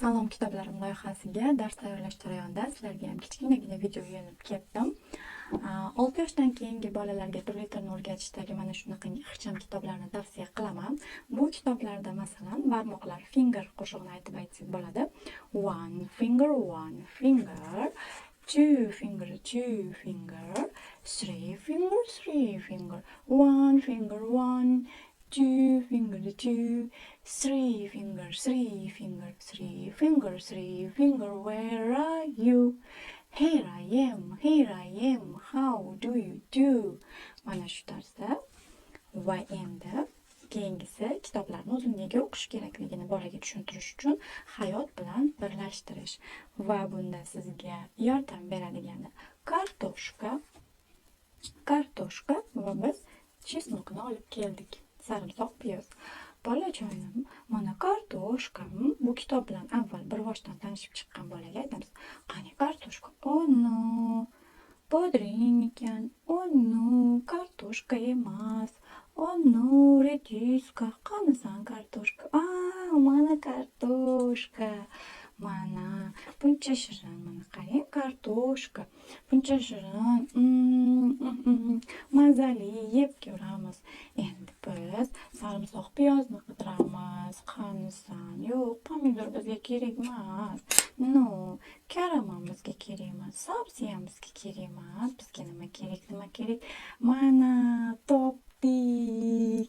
Salom kitoblarim loyihasiga dars tayyorlash jarayonida sizlarga ham kichkinagina video yo'llab ketdim. 6 yoshdan keyingi bolalarga turli tilni o'rgatishdagi mana shunaqa ixcham kitoblarni tavsiya qilaman. Bu kitoblarda masalan barmoqlar finger qo'shig'ini aytib aytsak bo'ladi. One finger, two finger, three finger, one finger, one. Two finger, three finger, where are you? Here I am, how do you do? Mana shu tarzda. Va endi keyingisi kitoblarni o'zim nega o'qish kerakligini bolaga tushuntirish uchun hayot bilan birlashtirish. Va bunda sizga yordam beradigani kartoshka va biz chesnokni olib keldik. Sarimsoq, piyoz. Bolajonim, mana kartoshka. Bu kitob bilan avval bir boshdan tanishib chiqqan bolaga aytamiz. Qani kartoshka? Oh no, bodring ekan. Oh no, kartoshka emas. Oh no, rediska. Qanisan kartoshka? Mana kartoshka. Mana buncha shirin, mana qarang, kartoshka. Buncha shirin. Mazali yeb ko'ramiz. Endi biz sarimsoq piyozni qidiramiz. Qanisan? Yo'q, pomidor bizga kerak emas. No, karamam bizga kerak emas. Sabzi ham bizga kerak emas. Bizga nima kerak? Mana topdik.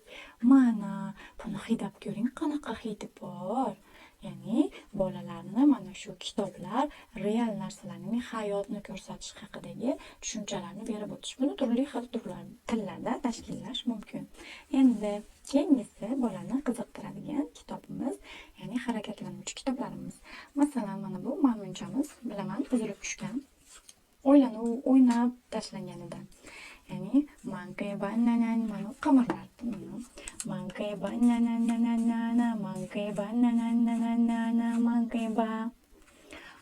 Mana buni hidab ko'ring, qanaqa hidi bor. Ya'ni bolalarni mana shu kitoblar real narsalarning hayotni ko'rsatish haqidagi tushunchalarni berib o'tish. Buni turli xil tillarda tashkillash mumkin. Endi keyingisi bolani qiziqtiradigan kitobimiz, ya'ni harakatlanuvchi kitoblarimiz. Masalan, mana bu maymunchamiz, bilaman, buzilib tushgan. O'ynab tashlanganidan. Ya'ni monkey banana, mana qamarlardi. Monkey banana, monkey banana, monkey banana.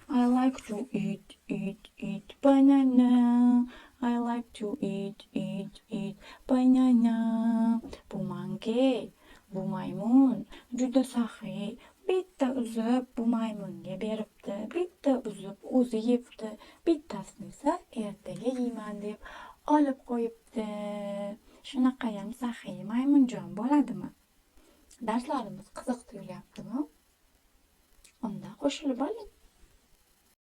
I like to eat banana. I like to eat banana. Bu monkey, bu maymun juda saxiy. Bitta uzib bu maymunga beribdi, bitta uzib o'zi yebdi, bittasini esa ertaga yeyman deb olib qo'yibdi. Shunaqayam saxiy maymunjon bo'ladimi? Darslarimiz qiziq tuyulyaptimi? Unda qo'shilib oling.